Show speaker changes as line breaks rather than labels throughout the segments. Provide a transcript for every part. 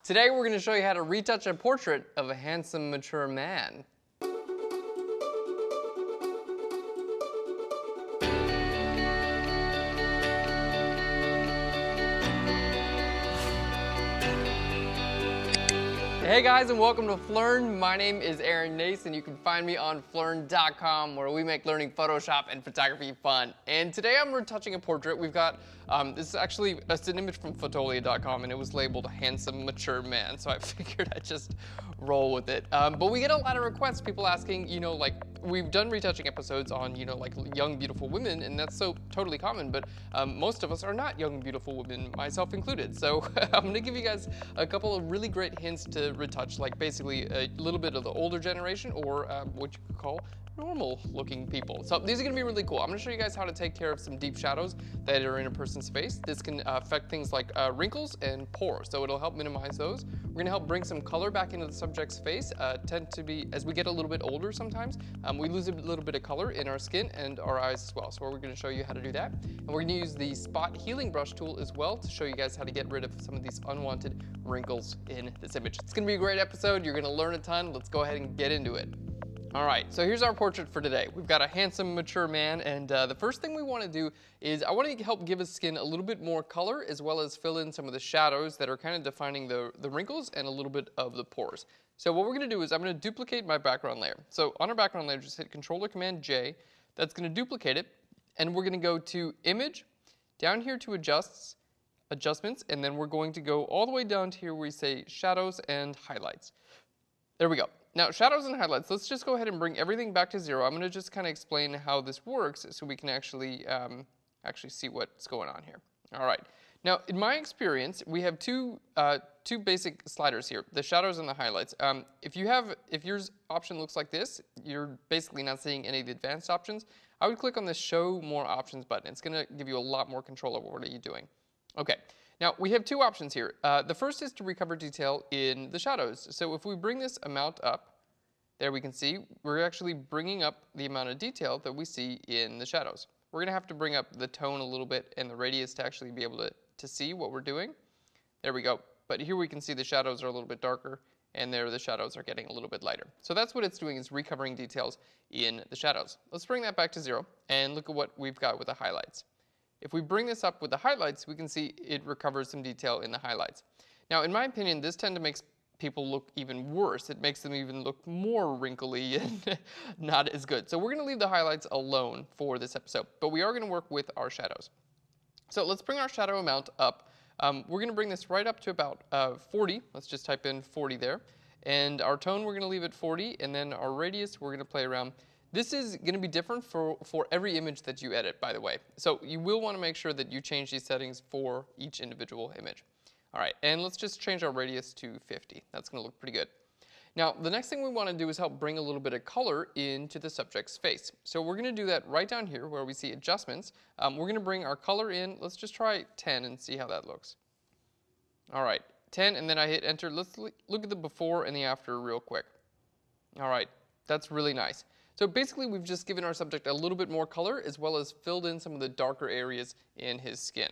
Today we're going to show you how to retouch a portrait of a handsome, mature man. Hey guys, and welcome to Phlearn. My name is Aaron Nace, and you can find me on Phlearn.com, where we make learning Photoshop and photography fun. And today I'm retouching a portrait. We've got, this is actually it's an image from Fotolia.com, and it was labeled handsome, mature man, so I figured I'd just roll with it. But we get a lot of requests, people asking, you know, like, we've done retouching episodes on, you know, like young, beautiful women, and that's so totally common, but most of us are not young, beautiful women, myself included. So I'm gonna give you guys a couple of really great hints to retouch, like basically a little bit of the older generation, or what you could call normal looking people. So these are gonna be really cool. I'm gonna show you guys how to take care of some deep shadows that are in a person's face. This can affect things like wrinkles and pores, so it'll help minimize those. We're gonna help bring some color back into the subject's face. Tend to be, as we get a little bit older sometimes, we lose a little bit of color in our skin and our eyes as well. So we're gonna show you how to do that. And we're gonna use the spot healing brush tool as well to show you guys how to get rid of some of these unwanted wrinkles in this image. It's gonna be a great episode. You're gonna learn a ton. Let's go ahead and get into it. All right, so here's our portrait for today. We've got a handsome, mature man, and the first thing we want to do is I want to help give his skin a little bit more color, as well as fill in some of the shadows that are kind of defining the wrinkles and a little bit of the pores. So what we're going to do is I'm going to duplicate my background layer. So on our background layer, just hit Ctrl+J. That's going to duplicate it, and we're going to go to Image, down here to Adjustments, and then we're going to go all the way down to here where we say Shadows and Highlights. There we go. Now, shadows and highlights, let's just go ahead and bring everything back to 0. I'm going to just kind of explain how this works so we can actually see what's going on here. All right. Now, in my experience, we have two basic sliders here, the shadows and the highlights. If your option looks like this, you're basically not seeing any of the advanced options. I would click on the Show More Options button. It's going to give you a lot more control over what are you doing. Okay. Now, we have two options here. The first is to recover detail in the shadows. So if we bring this amount up, there we can see we're actually bringing up the amount of detail that we see in the shadows. We're going to have to bring up the tone a little bit and the radius to actually be able to see what we're doing. There we go. But here we can see the shadows are a little bit darker, and there the shadows are getting a little bit lighter. So that's what it's doing, is recovering details in the shadows. Let's bring that back to 0 and look at what we've got with the highlights. If we bring this up with the highlights, we can see it recovers some detail in the highlights. Now, in my opinion, this tends to make people look even worse. It makes them even look more wrinkly and not as good. So we're going to leave the highlights alone for this episode, but we are going to work with our shadows. So let's bring our shadow amount up. We're going to bring this right up to about 40. Let's just type in 40 there. And our tone, we're going to leave at 40, and then our radius, we're going to play around. This is going to be different for every image that you edit, by the way. So you will want to make sure that you change these settings for each individual image. All right, and let's just change our radius to 50. That's going to look pretty good. Now, the next thing we want to do is help bring a little bit of color into the subject's face. So we're going to do that right down here where we see Adjustments. We're going to bring our color in. Let's just try 10 and see how that looks. All right, 10, and then I hit Enter. Let's look at the before and the after real quick. All right, that's really nice. So basically, we've just given our subject a little bit more color, as well as filled in some of the darker areas in his skin.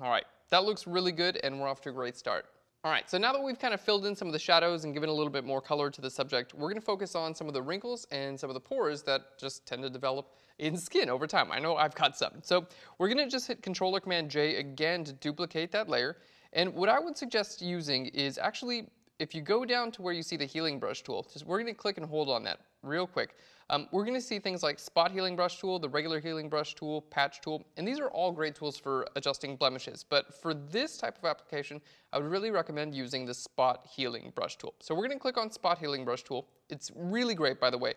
All right, that looks really good, and we're off to a great start. All right, so now that we've kind of filled in some of the shadows and given a little bit more color to the subject, we're going to focus on some of the wrinkles and some of the pores that just tend to develop in skin over time. I know I've got some. So we're going to just hit Ctrl+J again to duplicate that layer. And what I would suggest using is actually, if you go down to where you see the healing brush tool, we're going to click and hold on that real quick. We're going to see things like spot healing brush tool, the regular healing brush tool, patch tool, and these are all great tools for adjusting blemishes. But for this type of application, I would really recommend using the spot healing brush tool. So we're going to click on spot healing brush tool. It's really great, by the way.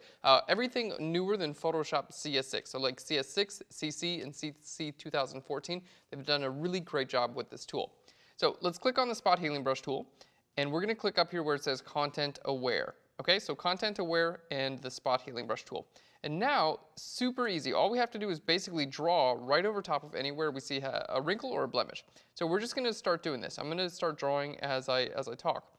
Everything newer than Photoshop CS6, so like CS6, CC, and CC 2014, they've done a really great job with this tool. So let's click on the spot healing brush tool, and we're going to click up here where it says Content Aware. Okay, so Content Aware and the Spot Healing Brush tool. And now, super easy. All we have to do is basically draw right over top of anywhere we see a wrinkle or a blemish. So we're just going to start doing this. I'm going to start drawing as I talk.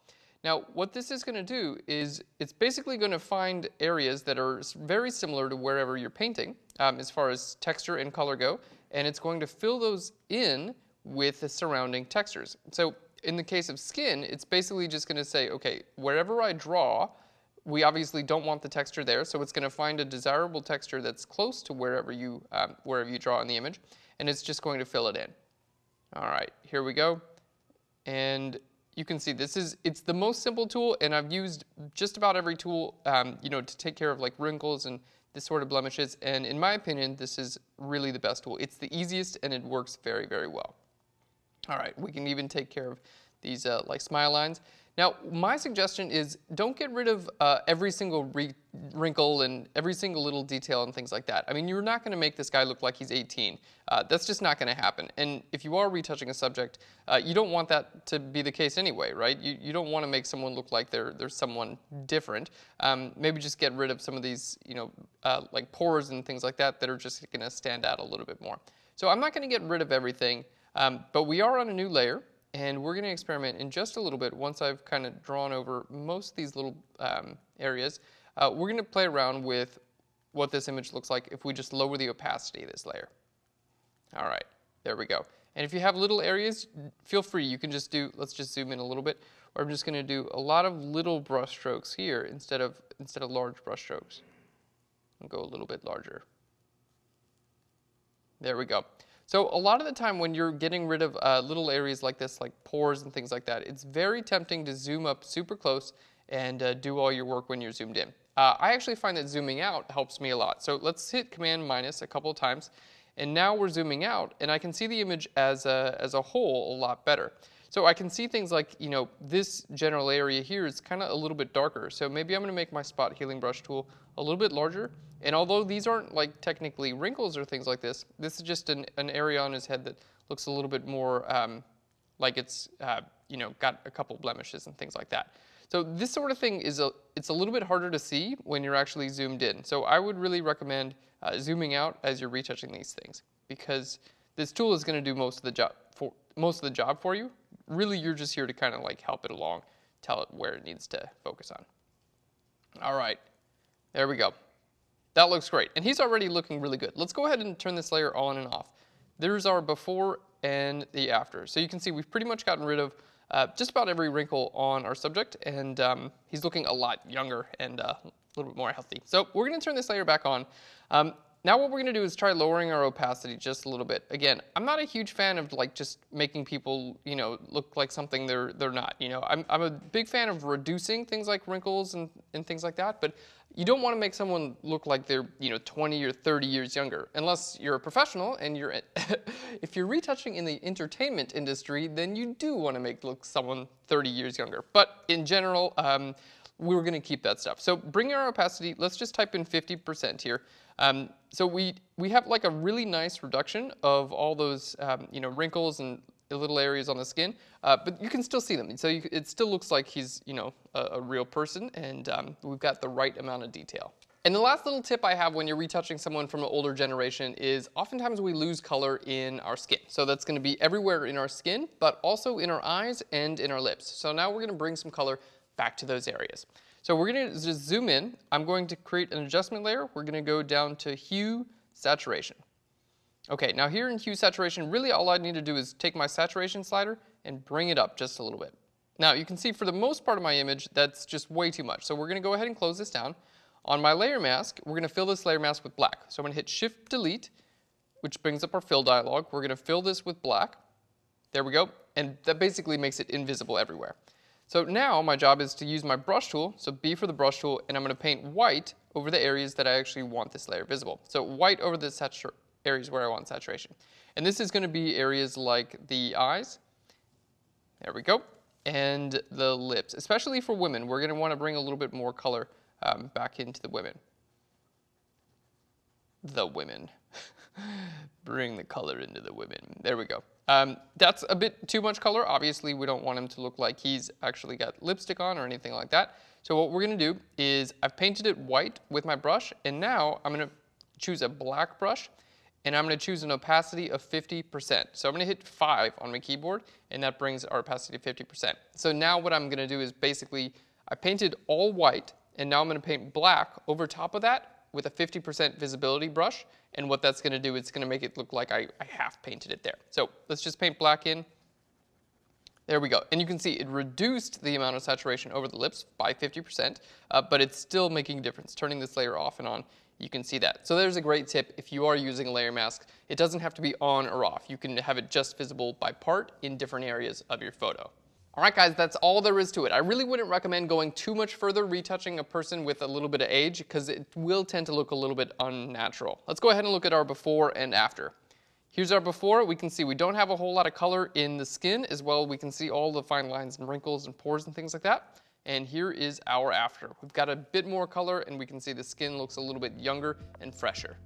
Now, what this is going to do is it's basically going to find areas that are very similar to wherever you're painting as far as texture and color go, and it's going to fill those in with the surrounding textures. So in the case of skin, it's basically just going to say, okay, wherever I draw, we obviously don't want the texture there, so it's going to find a desirable texture that's close to wherever you draw in the image, and it's just going to fill it in. All right, here we go. And you can see it's the most simple tool, and I've used just about every tool, to take care of like wrinkles and this sort of blemishes. And in my opinion, this is really the best tool. It's the easiest, and it works very, very well. All right, we can even take care of these like smile lines. Now, my suggestion is don't get rid of every single wrinkle and every single little detail and things like that. I mean, you're not going to make this guy look like he's 18. That's just not going to happen. And if you are retouching a subject, you don't want that to be the case anyway, right? You don't want to make someone look like they're someone different. Maybe just get rid of some of these, like pores and things like that are just going to stand out a little bit more. So I'm not going to get rid of everything, but we are on a new layer. And we're going to experiment in just a little bit. Once I've kind of drawn over most of these little areas, we're going to play around with what this image looks like if we just lower the opacity of this layer. All right, there we go. And if you have little areas, feel free. You can just let's just zoom in a little bit. Or I'm just going to do a lot of little brush strokes here instead of large brush strokes. I'll go a little bit larger. There we go. So a lot of the time when you're getting rid of little areas like this, like pores and things like that, it's very tempting to zoom up super close and do all your work when you're zoomed in. I actually find that zooming out helps me a lot. So let's hit Command- a couple of times, and now we're zooming out, and I can see the image as a whole a lot better. So I can see things like, this general area here is kind of a little bit darker. So maybe I'm going to make my spot healing brush tool a little bit larger. And although these aren't like technically wrinkles or things like this is just an area on his head that looks a little bit more like it's got a couple blemishes and things like that. So this sort of thing it's a little bit harder to see when you're actually zoomed in. So I would really recommend zooming out as you're retouching these things, because this tool is going to do most of the job for you. Really, you're just here to kind of like help it along, tell it where it needs to focus on. All right, there we go. That looks great, and he's already looking really good. Let's go ahead and turn this layer on and off. There's our before and the after. So you can see we've pretty much gotten rid of just about every wrinkle on our subject, and he's looking a lot younger and a little bit more healthy. So we're going to turn this layer back on. Now what we're going to do is try lowering our opacity just a little bit. Again, I'm not a huge fan of like just making people, look like something they're not. I'm a big fan of reducing things like wrinkles and things like that, but you don't want to make someone look like they're 20 or 30 years younger, unless you're a professional and if you're retouching in the entertainment industry, then you do want to make look someone 30 years younger. But in general, we're going to keep that stuff. So bring our opacity. Let's just type in 50% here. So we have like a really nice reduction of all those wrinkles and little areas on the skin, but you can still see them. So it still looks like he's a real person, and we've got the right amount of detail. And the last little tip I have when you're retouching someone from an older generation is oftentimes we lose color in our skin. So that's going to be everywhere in our skin, but also in our eyes and in our lips. So now we're going to bring some color back to those areas. So we're going to just zoom in. I'm going to create an adjustment layer. We're going to go down to Hue, Saturation. Okay, now here in Hue, Saturation, really all I need to do is take my saturation slider and bring it up just a little bit. Now you can see for the most part of my image, that's just way too much. So we're going to go ahead and close this down. On my layer mask, we're going to fill this layer mask with black. So I'm going to hit Shift-Delete, which brings up our fill dialog. We're going to fill this with black. There we go. And that basically makes it invisible everywhere. So now my job is to use my brush tool, so B for the brush tool, and I'm going to paint white over the areas that I actually want this layer visible. So white over the areas where I want saturation. And this is going to be areas like the eyes, there we go, and the lips. Especially for women, we're going to want to bring a little bit more color back into the women. The women. Bring the color into the women. There we go. That's a bit too much color. Obviously, we don't want him to look like he's actually got lipstick on or anything like that. So what we're going to do is I've painted it white with my brush, and now I'm going to choose a black brush, and I'm going to choose an opacity of 50%. So I'm going to hit 5 on my keyboard, and that brings our opacity to 50%. So now what I'm going to do is basically I painted all white, and now I'm going to paint black over top of that with a 50% visibility brush, and what that's going to do, it's going to make it look like I half painted it there. So let's just paint black in, There we go. And you can see it reduced the amount of saturation over the lips by 50%, but it's still making a difference. Turning this layer off and on, you can see that. So there's a great tip if you are using a layer mask. It doesn't have to be on or off. You can have it just visible by part in different areas of your photo. All right, guys, that's all there is to it. I really wouldn't recommend going too much further retouching a person with a little bit of age because it will tend to look a little bit unnatural. Let's go ahead and look at our before and after. Here's our before. We can see we don't have a whole lot of color in the skin as well. We can see all the fine lines and wrinkles and pores and things like that. And here is our after. We've got a bit more color and we can see the skin looks a little bit younger and fresher.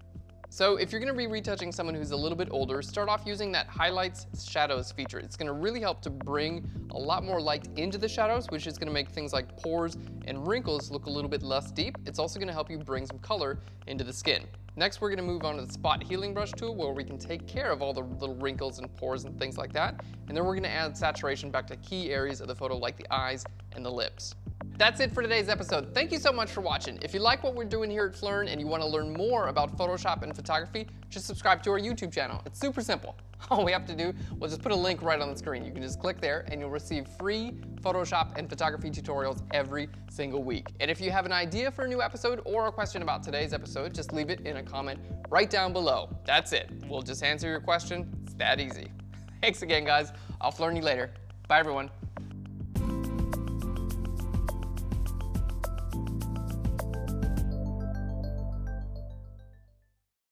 So if you're going to be retouching someone who's a little bit older, start off using that highlights shadows feature. It's going to really help to bring a lot more light into the shadows, which is going to make things like pores and wrinkles look a little bit less deep. It's also going to help you bring some color into the skin. Next, we're going to move on to the spot healing brush tool where we can take care of all the little wrinkles and pores and things like that. And then we're going to add saturation back to key areas of the photo like the eyes and the lips. That's it for today's episode. Thank you so much for watching. If you like what we're doing here at Phlearn and you want to learn more about Photoshop and photography, just subscribe to our YouTube channel. It's super simple. All we have to do, we'll just put a link right on the screen. You can just click there and you'll receive free Photoshop and photography tutorials every single week. And if you have an idea for a new episode or a question about today's episode, just leave it in a comment right down below. That's it. We'll just answer your question. It's that easy. Thanks again, guys. I'll Phlearn you later. Bye, everyone.